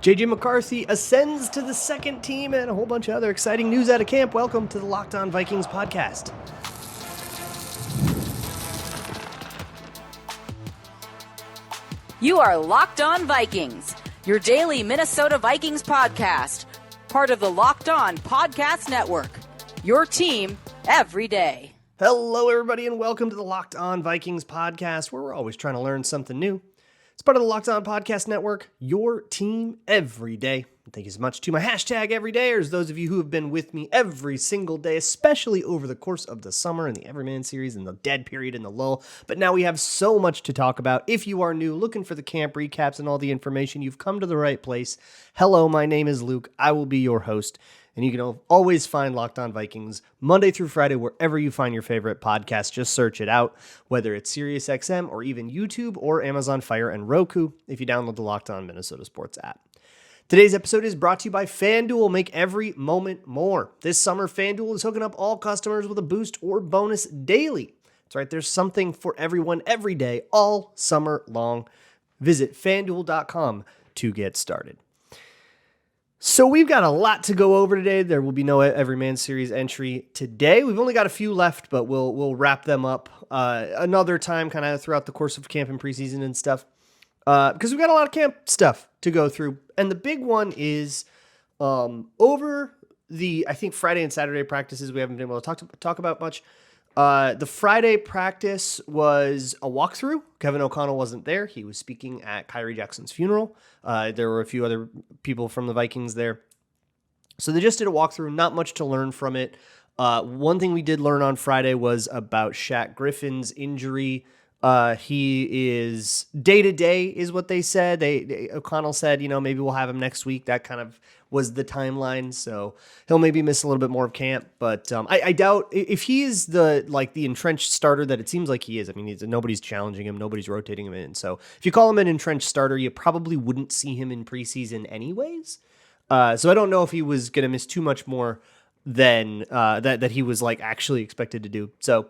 JJ McCarthy ascends to the second team and a whole bunch of other exciting news out of camp. Welcome to the Locked On Vikings podcast. You are Locked On Vikings, your daily Minnesota Vikings podcast, part of the Locked On Podcast Network, your team every day. Hello, everybody, and welcome to the Locked On Vikings podcast, where we're always trying to learn something new. It's part of the Locked On Podcast Network, your team every day. Thank you so much to my hashtag everydayers, those of you who have been with me every single day, especially over the course of the summer and the Everyman series and the dead period and the lull. But now we have so much to talk about. If you are new, looking for the camp recaps and all the information, you've come to the right place. Hello, my name is Luke. I will be your host. And you can always find Locked On Vikings Monday through Friday, wherever you find your favorite podcast. Just search it out, whether it's SiriusXM or even YouTube or Amazon Fire and Roku if you download the Locked On Minnesota Sports app. Today's episode is brought to you by FanDuel. Make every moment more. This summer, FanDuel is hooking up all customers with a boost or bonus daily. That's right, there's something for everyone every day, all summer long. Visit FanDuel.com to get started. So we've got a lot to go over today. There will be no Everyman Series entry today. We've only got a few left, but we'll wrap them up another time, kind of throughout the course of camp and preseason and stuff, because we've got a lot of camp stuff to go through. And the big one is over the, I think, Friday and Saturday practices we haven't been able to talk about much. The Friday practice was a walkthrough. Kevin O'Connell wasn't there. He was speaking at Kyrie Jackson's funeral. There were a few other people from the Vikings there. So they just did a walkthrough, not much to learn from it. One thing we did learn on Friday was about Shaq Griffin's injury. He is day-to-day is what they said. O'Connell said, maybe we'll have him next week. That kind of was the timeline. So he'll maybe miss a little bit more of camp, but I doubt if he is the entrenched starter that it seems like he is. I mean, nobody's challenging him. Nobody's rotating him in. So if you call him an entrenched starter, you probably wouldn't see him in preseason anyways. So I don't know if he was going to miss too much more than that he was actually expected to do. So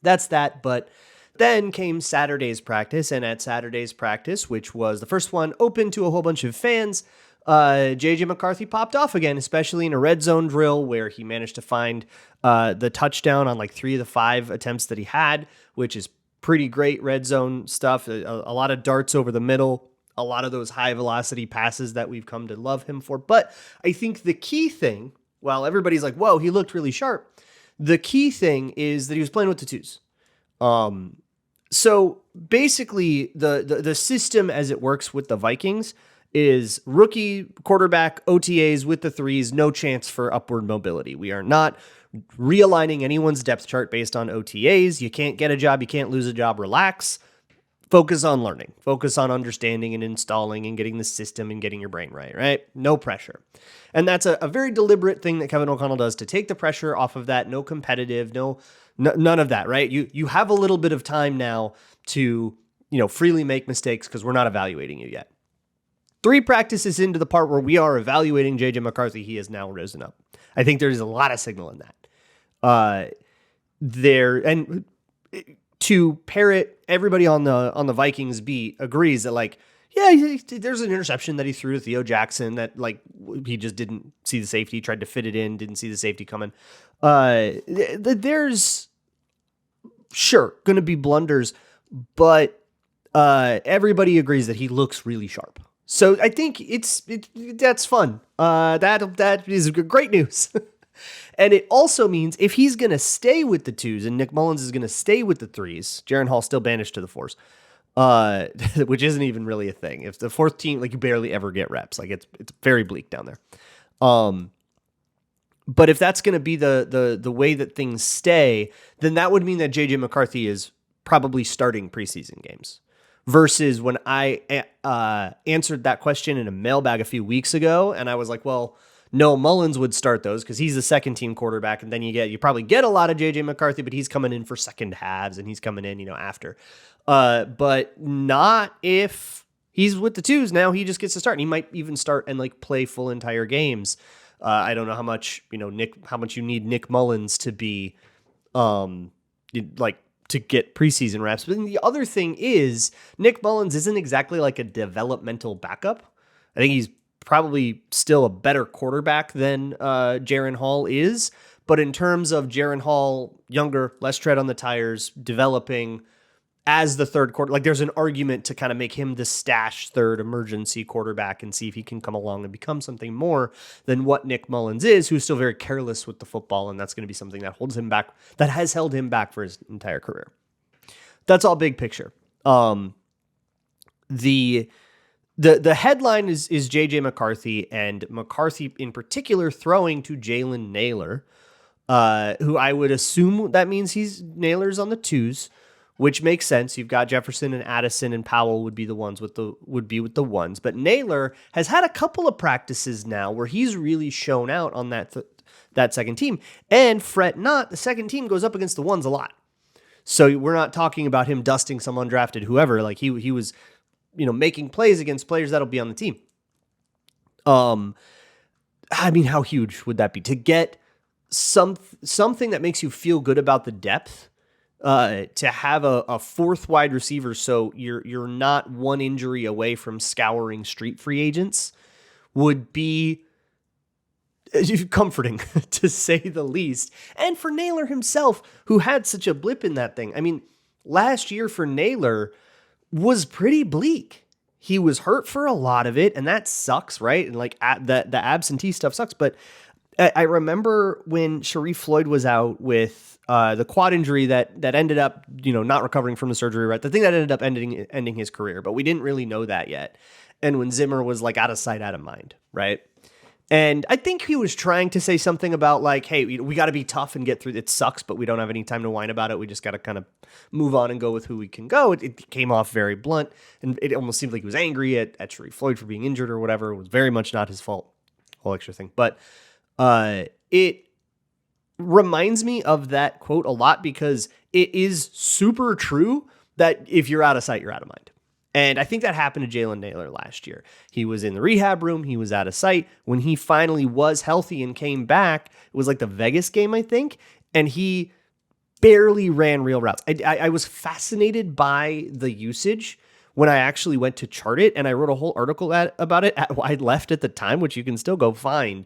that's that. But then came Saturday's practice, and at Saturday's practice, which was the first one open to a whole bunch of fans, JJ McCarthy popped off again, especially in a red zone drill where he managed to find the touchdown on 3 of the 5 attempts that he had, which is pretty great red zone stuff. A lot of darts over the middle, a lot of those high velocity passes that we've come to love him for. But I think the key thing, while everybody's like, whoa, he looked really sharp, the key thing is that he was playing with the twos. So basically the system as it works with the Vikings is rookie quarterback OTAs with the threes, no chance for upward mobility. We are not realigning anyone's depth chart based on OTAs. You can't get a job. You can't lose a job. Relax. Focus on learning. Focus on understanding and installing and getting the system and getting your brain right? No pressure. And that's a very deliberate thing that Kevin O'Connell does to take the pressure off of that. No competitive, none of that, right? You have a little bit of time now to, freely make mistakes because we're not evaluating you yet. 3 practices into the part where we are evaluating JJ McCarthy, he has now risen up. I think there's a lot of signal in that. And to parrot, everybody on the Vikings beat agrees that there's an interception that he threw to Theo Jackson that he just didn't see the safety, tried to fit it in, didn't see the safety coming. There's sure going to be blunders, but everybody agrees that he looks really sharp. So I think that's fun. That is great news. And it also means if he's going to stay with the twos and Nick Mullins is going to stay with the threes, Jaren Hall still banished to the fours, which isn't even really a thing. If the fourth team, you barely ever get reps, it's very bleak down there. But if that's going to be the way that things stay, then that would mean that JJ McCarthy is probably starting preseason games. Versus when I answered that question in a mailbag a few weeks ago, and I was like, well, no, Mullins would start those because he's the second team quarterback, and then you probably get a lot of JJ McCarthy, but he's coming in for second halves and he's coming in, after. But not if he's with the twos. Now he just gets to start, and he might even start and play full entire games. I don't know how much how much you need Nick Mullins to be to get preseason reps. But then the other thing is Nick Mullins isn't exactly a developmental backup. I think he's probably still a better quarterback than Jaren Hall is. But in terms of Jaren Hall, younger, less tread on the tires, developing as the third quarter, like there's an argument to kind of make him the stash third emergency quarterback and see if he can come along and become something more than what Nick Mullins is, who's still very careless with the football. And that's going to be something that holds him back, that has held him back for his entire career. That's all big picture. The headline is JJ McCarthy, and McCarthy in particular throwing to Jalen Nailor, who I would assume that means Naylor's on the twos, which makes sense. You've got Jefferson and Addison and Powell would be the ones with the ones, but Naylor has had a couple of practices now where he's really shown out on that second team. And fret not, the second team goes up against the ones a lot. So we're not talking about him dusting some undrafted whoever. Like he was, making plays against players that'll be on the team. I mean, how huge would that be to get something that makes you feel good about the depth? To have a fourth wide receiver, so you're not one injury away from scouring street free agents, would be comforting to say the least. And for Naylor himself, who had such a blip in that thing. I mean, last year for Naylor was pretty bleak. He was hurt for a lot of it, and that sucks, right? And like the absentee stuff sucks. But I remember when Sharif Floyd was out with the quad injury that ended up, not recovering from the surgery, right? The thing that ended up ending his career, but we didn't really know that yet. And when Zimmer was like out of sight, out of mind, right? And I think he was trying to say something about like, hey, we got to be tough and get through. It sucks, but we don't have any time to whine about it. We just got to kind of move on and go with who we can go. It came off very blunt, and it almost seemed like he was angry at Sharif Floyd for being injured or whatever. It was very much not his fault, whole extra thing. But it reminds me of that quote a lot because it is super true that if you're out of sight, you're out of mind. And I think that happened to Jalen Nailor last year. He was in the rehab room. He was out of sight. When he finally was healthy and came back, it was like the Vegas game, I think, and he barely ran real routes. I was fascinated by the usage when I actually went to chart it, and I wrote a whole article about it at Wide Left at the time, which you can still go find.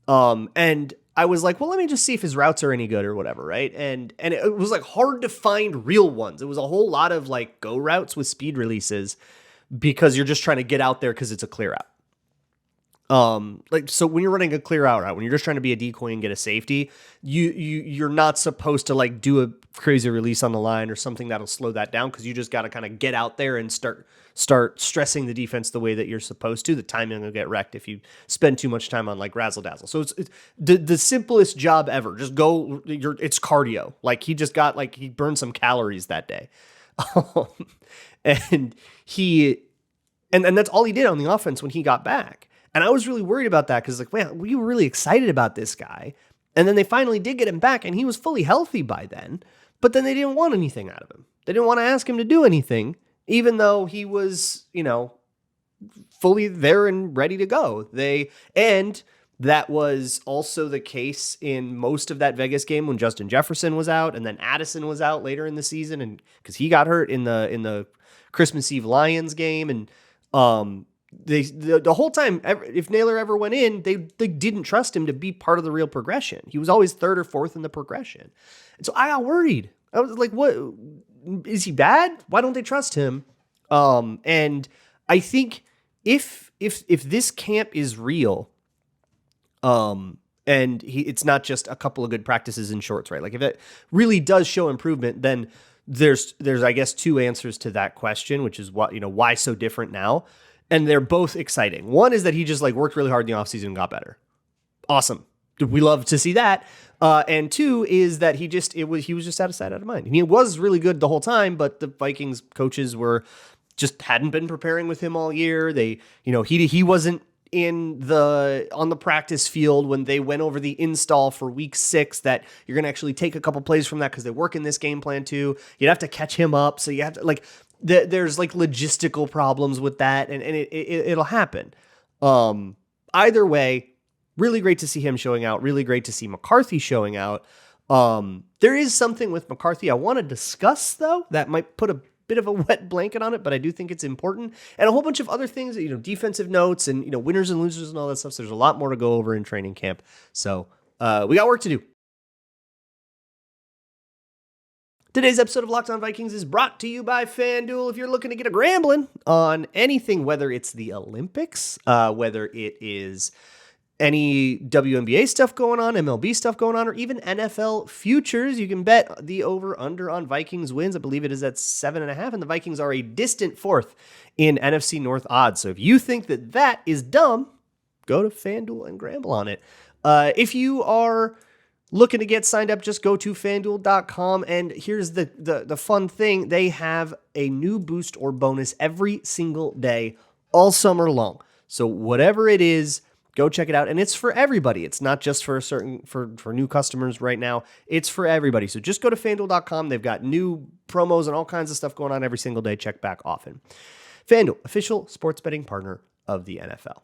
And I was like, well, let me just see if his routes are any good or whatever, right? And it was like hard to find real ones. It was a whole lot of like go routes with speed releases because you're just trying to get out there because it's a clear out. So when you're running a clear out route, when you're just trying to be a decoy and get a safety, you're not supposed to like do a crazy release on the line or something that'll slow that down because you just got to kind of get out there and start stressing the defense the way that you're supposed to. The timing will get wrecked if you spend too much time on like razzle dazzle. So it's the simplest job ever. Just go. It's cardio. Like he burned some calories that day, and that's all he did on the offense when he got back. And I was really worried about that because like, man, we were really excited about this guy. And then they finally did get him back and he was fully healthy by then, but then they didn't want anything out of him. They didn't want to ask him to do anything, even though he was, fully there and ready to go. And that was also the case in most of that Vegas game when Justin Jefferson was out and then Addison was out later in the season. And cause he got hurt in the Christmas Eve Lions game. And, the whole time, if Naylor ever went in, they didn't trust him to be part of the real progression. He was always third or fourth in the progression. And so I got worried. I was like, what, is he bad? Why don't they trust him? And I think if this camp is real, and it's not just a couple of good practices in shorts, right? Like if it really does show improvement, then there's I guess two answers to that question, which is why so different now? And they're both exciting. One is that he just like worked really hard in the offseason and got better. Awesome. We love to see that. And two is that he was just out of sight, out of mind. And he was really good the whole time, but the Vikings coaches hadn't been preparing with him all year. He wasn't on the practice field when they went over the install for week 6 that you're going to actually take a couple plays from that because they work in this game plan too. You'd have to catch him up. So you have to like, there's like logistical problems with that and it'll happen. Either way, really great to see him showing out. Really great to see McCarthy showing out. There is something with McCarthy I want to discuss though, that might put a bit of a wet blanket on it, but I do think it's important. And a whole bunch of other things, defensive notes and, winners and losers and all that stuff. So there's a lot more to go over in training camp. So we got work to do. Today's episode of Locked On Vikings is brought to you by FanDuel. If you're looking to get a gambling on anything, whether it's the Olympics, whether it is any WNBA stuff going on, MLB stuff going on, or even NFL futures, you can bet the over-under on Vikings wins. I believe it is at 7.5, and the Vikings are a distant fourth in NFC North odds. So if you think that is dumb, go to FanDuel and gamble on it. If you are looking to get signed up, just go to FanDuel.com, and here's the fun thing. They have a new boost or bonus every single day, all summer long. So whatever it is, go check it out. And it's for everybody. It's not just for for new customers right now. It's for everybody. So just go to FanDuel.com. They've got new promos and all kinds of stuff going on every single day. Check back often. FanDuel, official sports betting partner of the NFL.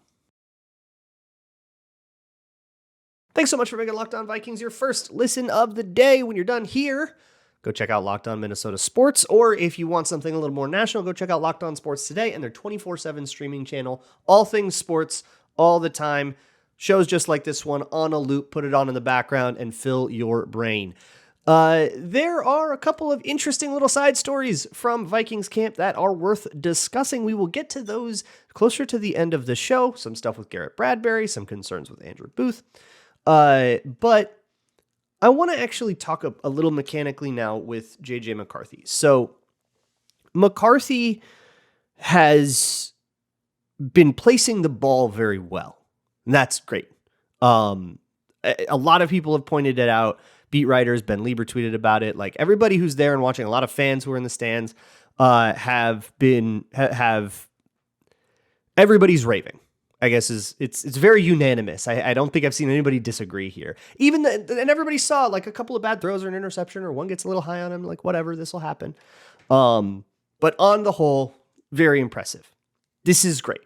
Thanks so much for making Locked On Vikings your first listen of the day. When you're done here, go check out Locked On Minnesota Sports, or if you want something a little more national, go check out Locked On Sports Today and their 24/7 streaming channel. All things sports, all the time. Shows just like this one on a loop. Put it on in the background and fill your brain. There are a couple of interesting little side stories from Vikings camp that are worth discussing. We will get to those closer to the end of the show. Some stuff with Garrett Bradbury, some concerns with Andrew Booth. But I want to actually talk a little mechanically now with JJ McCarthy. So McCarthy has been placing the ball very well. And that's great. A lot of people have pointed it out. Beat writers, Ben Lieber tweeted about it. Like everybody who's there and watching, a lot of fans who are in the stands, everybody's raving. I guess it's very unanimous. I don't think I've seen anybody disagree here. And everybody saw like a couple of bad throws or an interception, or one gets a little high on him, like whatever, this will happen. But on the whole, very impressive. This is great.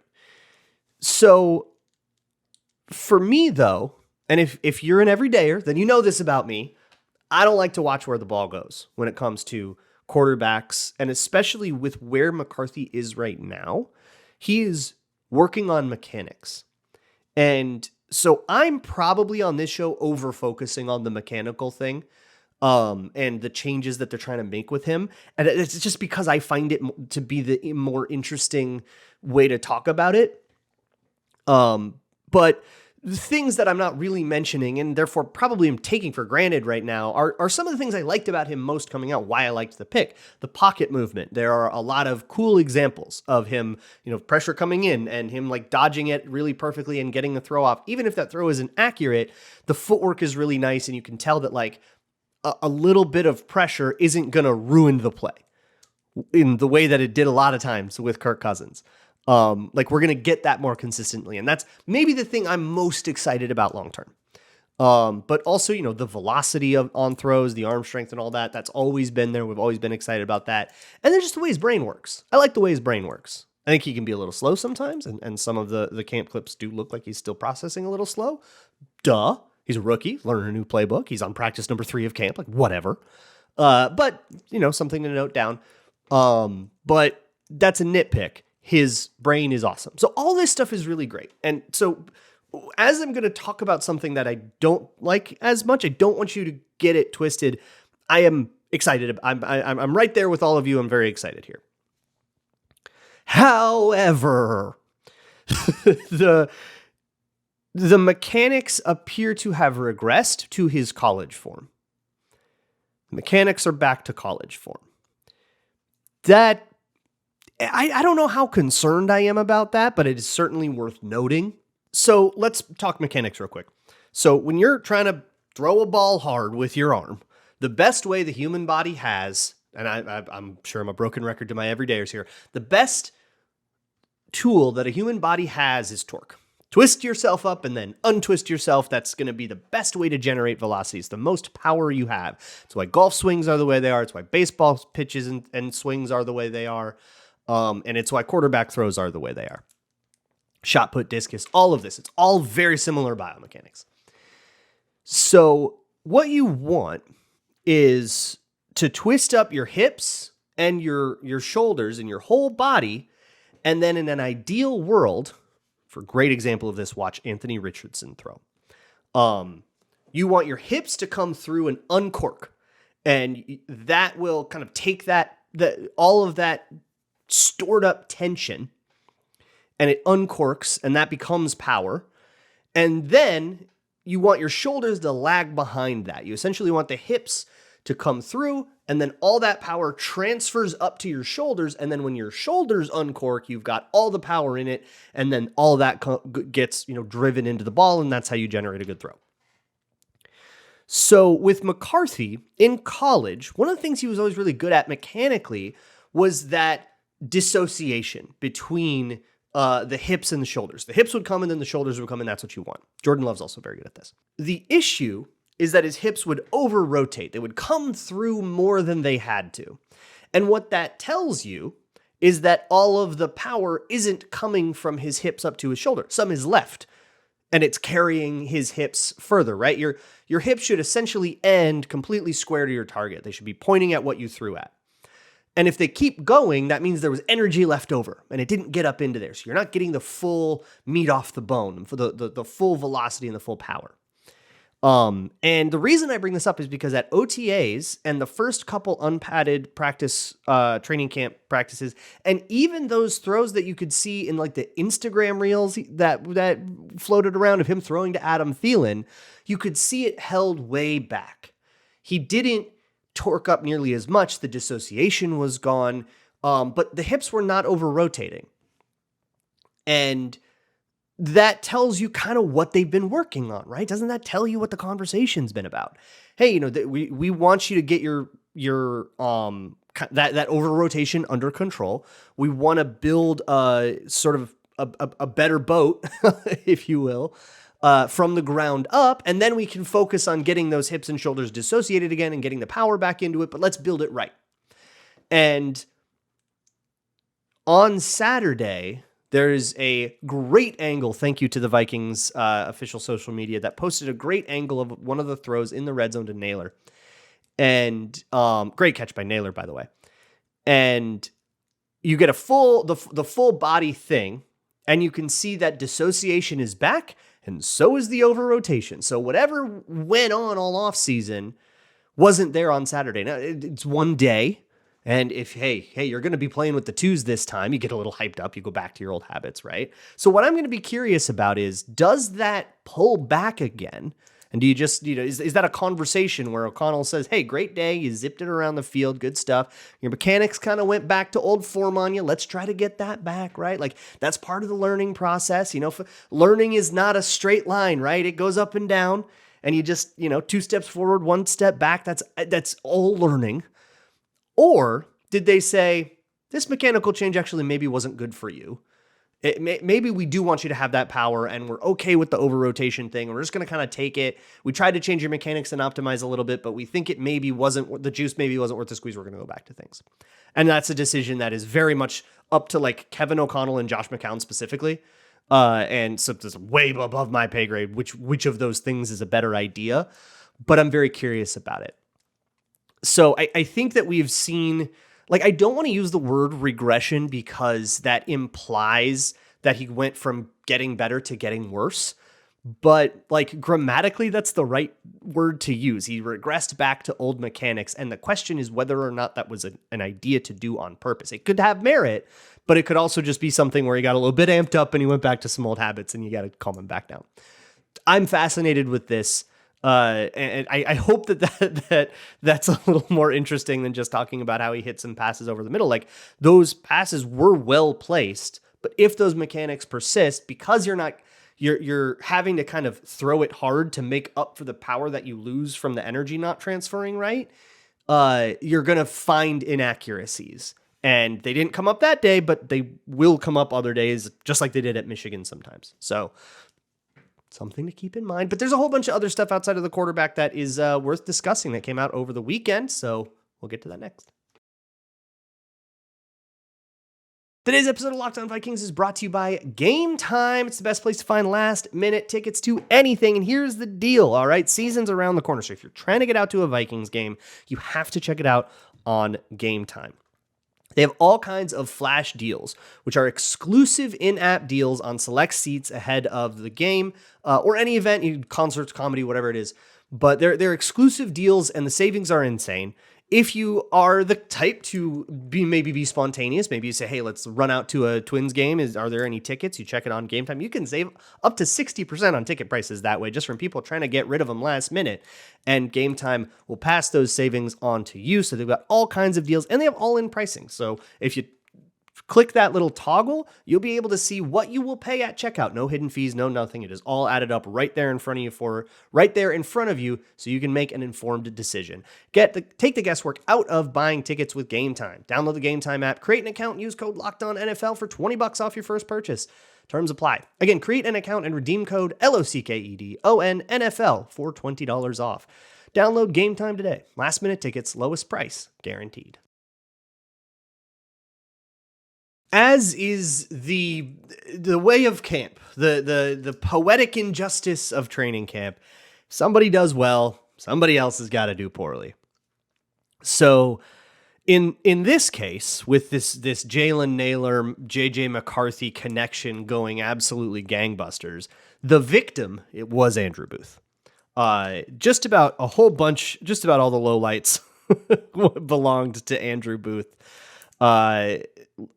So for me though, and if you're an everydayer, then you know this about me. I don't like to watch where the ball goes when it comes to quarterbacks, and especially with where McCarthy is right now. He is working on mechanics. And so I'm probably on this show over focusing on the mechanical thing and the changes that they're trying to make with him. And it's just because I find it to be the more interesting way to talk about it. But the things that I'm not really mentioning, and therefore probably am taking for granted right now, are some of the things I liked about him most coming out, why I liked the pick. The pocket movement. There are a lot of cool examples of him, pressure coming in and him like dodging it really perfectly and getting the throw off. Even if that throw isn't accurate, the footwork is really nice, and you can tell that like a little bit of pressure isn't going to ruin the play in the way that it did a lot of times with Kirk Cousins. Like we're going to get that more consistently. And that's maybe the thing I'm most excited about long-term. But also, the velocity on throws, the arm strength and all that, that's always been there. We've always been excited about that. And then just the way his brain works. I like the way his brain works. I think he can be a little slow sometimes. And some of the camp clips do look like he's still processing a little slow. Duh. He's a rookie, learning a new playbook. He's on practice number 3 of camp, like whatever. But something to note down. But that's a nitpick. His brain is awesome. So all this stuff is really great. And so as I'm going to talk about something that I don't like as much, I don't want you to get it twisted. I am excited. I'm right there with all of you. I'm very excited here. However, the mechanics appear to have regressed to his college form. The mechanics are back to college form. That I don't know how concerned I am about that, but it is certainly worth noting. So let's talk mechanics real quick. So when you're trying to throw a ball hard with your arm, the best way the human body has, and I'm sure I'm a broken record to my everydayers here, the best tool that a human body has is torque. Twist yourself up and then untwist yourself. That's going to be the best way to generate velocity. It's the most power you have. It's why golf swings are the way they are. It's why baseball pitches and swings are the way they are. And it's why quarterback throws are the way they are. Shot put, discus, all of this. It's all very similar biomechanics. So what you want is to twist up your hips and your shoulders and your whole body. And then in an ideal world, for a great example of this, watch Anthony Richardson throw. You want your hips to come through and uncork. And that will kind of take all of that stored up tension, and it uncorks, and that becomes power. And then you want your shoulders to lag behind that. You essentially want the hips to come through, and then all that power transfers up to your shoulders. And then when your shoulders uncork, you've got all the power in it, and then all that gets driven into the ball, and that's how you generate a good throw. So with McCarthy in college, one of the things he was always really good at mechanically was that dissociation between the hips and the shoulders. The hips would come and then the shoulders would come, and that's what you want. Jordan Love's also very good at this. The issue is that his hips would over-rotate. They would come through more than they had to. And what that tells you is that all of the power isn't coming from his hips up to his shoulder. Some is left, and it's carrying his hips further, right? Your hips should essentially end completely square to your target. They should be pointing at what you threw at. And if they keep going, that means there was energy left over and it didn't get up into there. So you're not getting the full meat off the bone, for the full velocity and the full power. And the reason I bring this up is because at OTAs and the first couple unpadded practice, training camp practices, and even those throws that you could see in like the Instagram reels that floated around of him throwing to Adam Thielen, you could see it held way back. He didn't torque up nearly as much. The dissociation was gone, but the hips were not over rotating. And that tells you kind of what they've been working on, right? Doesn't that tell you what the conversation's been about? Hey, we want you to get your that over rotation under control. We want to build sort of a better boat, if you will, from the ground up, and then we can focus on getting those hips and shoulders dissociated again and getting the power back into it, but let's build it right. And on Saturday, there's a great angle, thank you to the Vikings official social media, that posted a great angle of one of the throws in the red zone to Naylor. And great catch by Naylor, by the way. And you get the full body thing, and you can see that dissociation is back, and so is the over rotation. So whatever went on all off season wasn't there on Saturday. Now it's one day. And if, hey, you're going to be playing with the twos this time, you get a little hyped up, you go back to your old habits, right? So what I'm going to be curious about is, does that pull back again? And do you just, is that a conversation where O'Connell says, hey, great day, you zipped it around the field, good stuff. Your mechanics kind of went back to old form on you. Let's try to get that back, right? Like, that's part of the learning process. Learning is not a straight line, right? It goes up and down, and you just, 2 steps forward, 1 step back. That's all learning. Or did they say, this mechanical change actually maybe wasn't good for you? Maybe we do want you to have that power, and we're okay with the over-rotation thing, and we're just going to kind of take it. We tried to change your mechanics and optimize a little bit, but we think the juice maybe wasn't worth the squeeze. We're going to go back to things. And that's a decision that is very much up to like Kevin O'Connell and Josh McCown specifically. And so this is way above my pay grade, which of those things is a better idea, but I'm very curious about it. So I think that we've seen, like, I don't want to use the word regression because that implies that he went from getting better to getting worse. But like grammatically, that's the right word to use. He regressed back to old mechanics. And the question is whether or not that was an idea to do on purpose. It could have merit, but it could also just be something where he got a little bit amped up and he went back to some old habits, and you got to calm him back down. I'm fascinated with this. And I hope that's a little more interesting than just talking about how he hit some passes over the middle. Like, those passes were well placed, but if those mechanics persist, because you're having to kind of throw it hard to make up for the power that you lose from the energy not transferring right, you're going to find inaccuracies. And they didn't come up that day, but they will come up other days, just like they did at Michigan sometimes. So something to keep in mind. But there's a whole bunch of other stuff outside of the quarterback that is worth discussing that came out over the weekend. So we'll get to that next. Today's episode of Locked On Vikings is brought to you by Gametime. It's the best place to find last-minute tickets to anything. And here's the deal, all right? Season's around the corner. So if you're trying to get out to a Vikings game, you have to check it out on Gametime. They have all kinds of flash deals, which are exclusive in-app deals on select seats ahead of the game or any event, concerts, comedy, whatever it is. But they're exclusive deals, and the savings are insane. If you are the type to be spontaneous, maybe you say, hey, let's run out to a Twins game. Are there any tickets? You check it on Gametime. You can save up to 60% on ticket prices that way, just from people trying to get rid of them last minute. And Gametime will pass those savings on to you. So they've got all kinds of deals, and they have all-in pricing. So if you click that little toggle, you'll be able to see what you will pay at checkout. No hidden fees, no nothing. It is all added up right there in front of you, so you can make an informed decision. Take the guesswork out of buying tickets with Gametime. Download the Gametime app, create an account, and use code LOCKEDONNFL for $20 off your first purchase. Terms apply. Again, create an account and redeem code LOCKEDONNFL for $20 off. Download Gametime today. Last minute tickets, lowest price guaranteed. As is the way of camp, the poetic injustice of training camp. Somebody does well, somebody else has got to do poorly. So in this case, with this Jalen Nailor, JJ McCarthy connection going absolutely gangbusters, the victim, it was Andrew Booth. Just about all the lowlights belonged to Andrew Booth.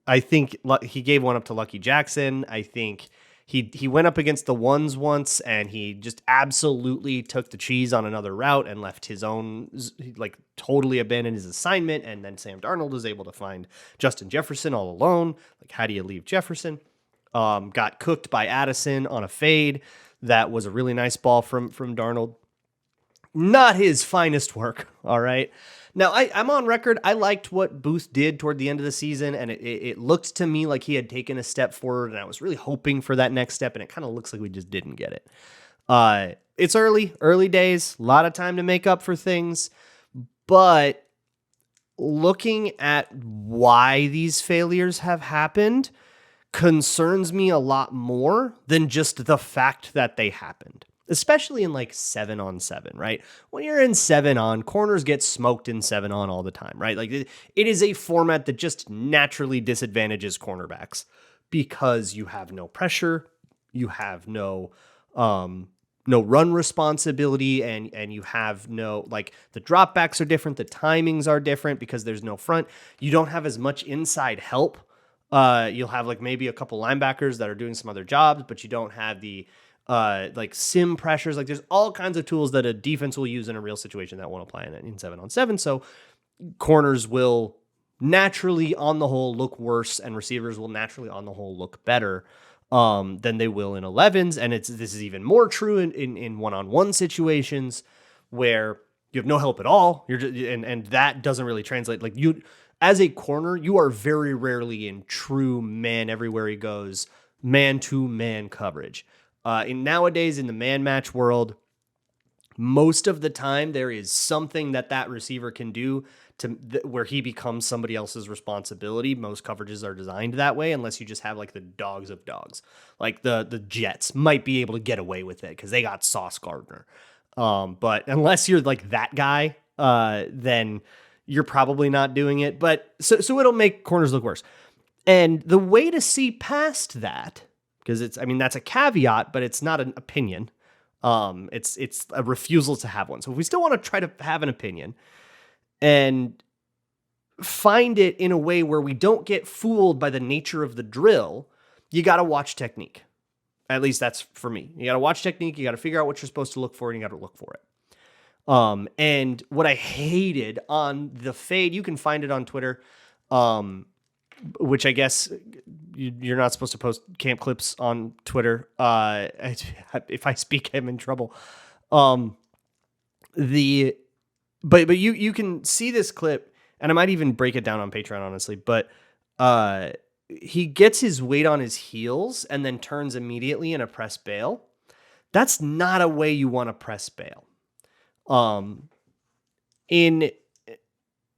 I think he gave one up to Lucky Jackson. I think he went up against the ones once, and he just absolutely took the cheese on another route and left his own, like totally abandoned his assignment. And then Sam Darnold was able to find Justin Jefferson all alone. Like, how do you leave Jefferson? Got cooked by Addison on a fade. That was a really nice ball from Darnold. Not his finest work, all right? Now, I'm on record. I liked what Booth did toward the end of the season, and it looked to me like he had taken a step forward, and I was really hoping for that next step, and it kind of looks like we just didn't get it. It's early days, a lot of time to make up for things, but looking at why these failures have happened concerns me a lot more than just the fact that they happened. Especially in like 7-on-7, right? When you're in 7-on, corners get smoked in 7-on all the time, right? Like it is a format that just naturally disadvantages cornerbacks because you have no pressure, you have no run responsibility, and you have no, like, the dropbacks are different, the timings are different because there's no front. You don't have as much inside help. You'll have like maybe a couple linebackers that are doing some other jobs, but you don't have the like sim pressures. Like, there's all kinds of tools that a defense will use in a real situation that won't apply in 7-on-7. So corners will naturally on the whole look worse, and receivers will naturally on the whole look better than they will in 11s. And this is even more true in one-on-one situations where you have no help at all. And that doesn't really translate. Like, you, as a corner, you are very rarely in true man everywhere he goes, man-to-man coverage. Nowadays in the man match world, most of the time there is something that receiver can do where he becomes somebody else's responsibility. Most coverages are designed that way, unless you just have like the dogs of dogs. Like the Jets might be able to get away with it because they got Sauce Gardner. But unless you're like that guy, then you're probably not doing it. But so it'll make corners look worse. And the way to see past that, because that's a caveat, but it's not an opinion. It's a refusal to have one. So if we still want to try to have an opinion and find it in a way where we don't get fooled by the nature of the drill, you got to watch technique. At least that's for me. You got to watch technique. You got to figure out what you're supposed to look for, and you got to look for it. And what I hated on the fade, you can find it on Twitter, which I guess you're not supposed to post camp clips on Twitter. If I speak, I'm in trouble. But you can see this clip, and I might even break it down on Patreon, honestly. But he gets his weight on his heels and then turns immediately in a press bail. That's not a way you want to press bail. In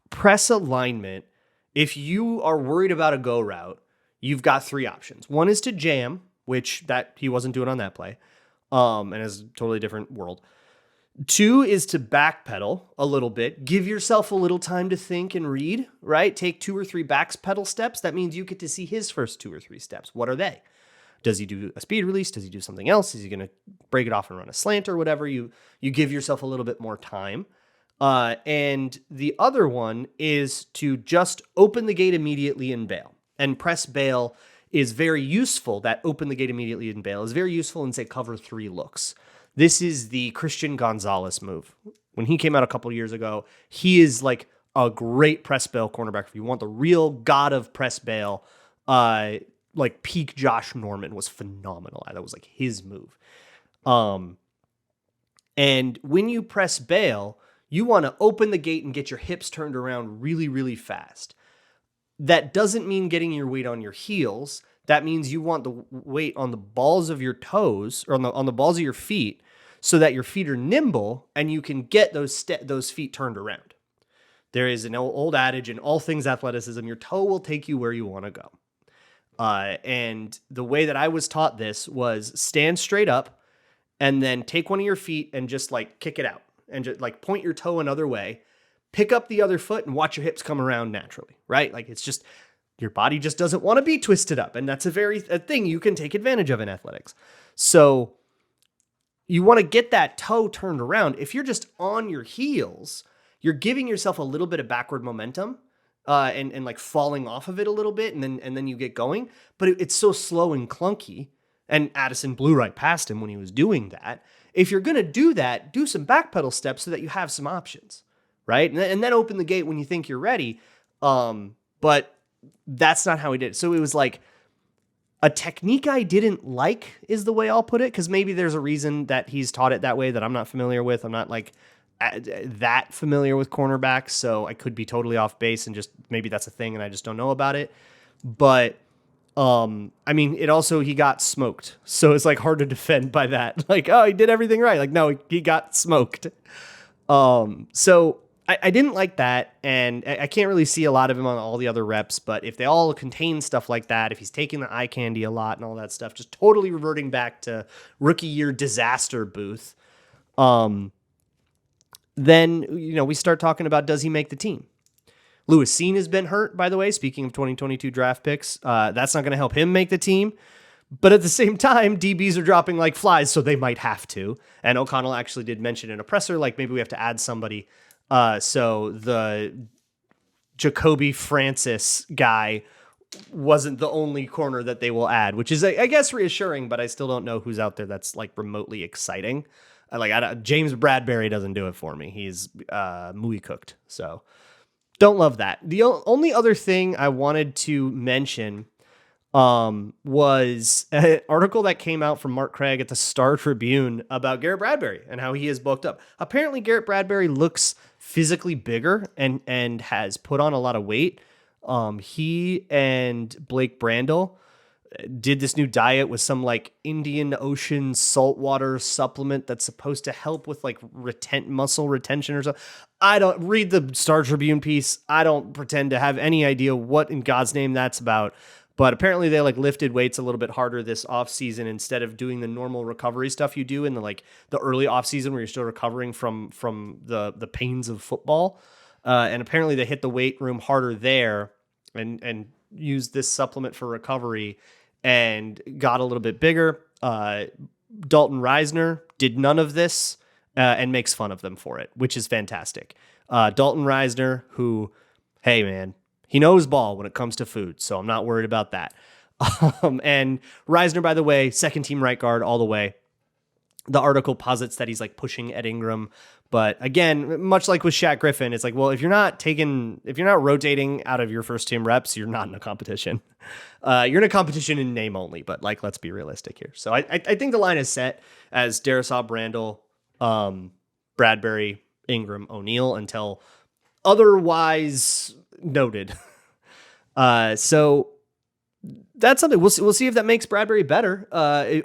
press alignment, if you are worried about a go route, you've got three options. One is to jam, which that he wasn't doing on that play, and is a totally different world. 2 is to backpedal a little bit. Give yourself a little time to think and read, right? Take 2 or 3 backpedal steps. That means you get to see his first 2 or 3 steps. What are they? Does he do a speed release? Does he do something else? Is he going to break it off and run a slant or whatever? You give yourself a little bit more time. And the other one is to just open the gate immediately and bail. And press bail is very useful. That open the gate immediately and bail is very useful in, say, cover 3 looks. This is the Christian Gonzalez move. When he came out a couple of years ago, he is like a great press bail cornerback. If you want the real god of press bail, like peak Josh Norman was phenomenal. That was like his move. And when you press bail, you want to open the gate and get your hips turned around really, really fast. That doesn't mean getting your weight on your heels. That means you want the weight on the balls of your toes or on the balls of your feet so that your feet are nimble and you can get those feet turned around. There is an old adage in all things athleticism, your toe will take you where you want to go. And the way that I was taught this was stand straight up and then take one of your feet and just like kick it out and just like point your toe another way, pick up the other foot and watch your hips come around naturally, right? Like it's just, your body just doesn't want to be twisted up. And that's a thing you can take advantage of in athletics. So you want to get that toe turned around. If you're just on your heels, you're giving yourself a little bit of backward momentum. And like falling off of it a little bit, and then you get going. But it's so slow and clunky, and Addison blew right past him when he was doing that. If you're going to do that, do some backpedal steps so that you have some options, right? And then open the gate when you think you're ready. But that's not how he did it. So it was like a technique I didn't like is the way I'll put it, because maybe there's a reason that he's taught it that way that I'm not familiar with. I'm not like that familiar with cornerbacks, so I could be totally off base and just maybe that's a thing and I just don't know about it. But I mean, he got smoked, so it's like hard to defend by that. Like, oh, he did everything right. Like, no, he got smoked. So I didn't like that, and I can't really see a lot of him on all the other reps. But if they all contain stuff like that, if he's taking the eye candy a lot and all that stuff, just totally reverting back to rookie year disaster Booth. Then, we start talking about, does he make the team? Lewis Seen has been hurt, by the way, speaking of 2022 draft picks. That's not going to help him make the team. But at the same time, DBs are dropping like flies, so they might have to. And O'Connell actually did mention in a presser, like maybe we have to add somebody. So the Jacoby Francis guy wasn't the only corner that they will add, which is, I guess, reassuring, but I still don't know who's out there that's like remotely exciting. James Bradbury doesn't do it for me. He's muy cooked. So don't love that. The only other thing I wanted to mention was an article that came out from Mark Craig at the Star Tribune about Garrett Bradbury and how he is bulked up. Apparently Garrett Bradbury looks physically bigger and has put on a lot of weight. He and Blake Brandel did this new diet with some like Indian Ocean saltwater supplement that's supposed to help with like muscle retention or something. I don't read the Star Tribune piece. I don't pretend to have any idea what in God's name that's about. But apparently they like lifted weights a little bit harder this off season instead of doing the normal recovery stuff you do in the early off season where you're still recovering from the pains of football. And apparently they hit the weight room harder there and used this supplement for recovery and got a little bit bigger. Dalton Reisner did none of this and makes fun of them for it, which is fantastic. Dalton Reisner, who, hey man, he knows ball when it comes to food, so I'm not worried about that. And Reisner, by the way, second team right guard all the way. The article posits that he's like pushing Ed Ingram. But again, much like with Shaq Griffin, it's like, well, if you're not rotating out of your first team reps, you're not in a competition. You're in a competition in name only, but like, let's be realistic here. So I think the line is set as Darrisaw, Brandel, Bradbury, Ingram, O'Neal until otherwise noted. So that's something we'll see if that makes Bradbury better,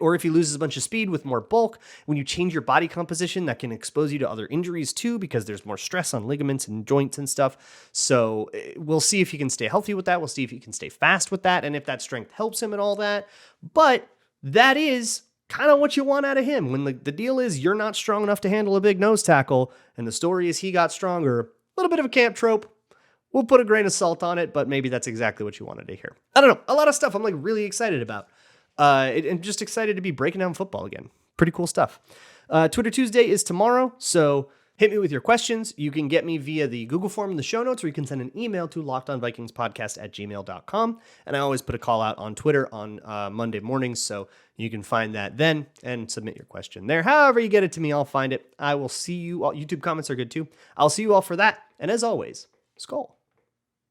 or if he loses a bunch of speed with more bulk. When you change your body composition, that can expose you to other injuries too, because there's more stress on ligaments and joints and stuff. So we'll see if he can stay healthy with that. We'll see if he can stay fast with that, and if that strength helps him and all that. But that is kind of what you want out of him. When the deal is you're not strong enough to handle a big nose tackle, and the story is he got stronger, a little bit of a camp trope. We'll put a grain of salt on it, but maybe that's exactly what you wanted to hear. I don't know. A lot of stuff I'm like really excited about. And just excited to be breaking down football again. Pretty cool stuff. Twitter Tuesday is tomorrow, so hit me with your questions. You can get me via the Google form in the show notes, or you can send an email to lockedonvikingspodcast@gmail.com. And I always put a call out on Twitter on Monday mornings, so you can find that then and submit your question there. However you get it to me, I'll find it. I will see you all. YouTube comments are good too. I'll see you all for that. And as always, Skol.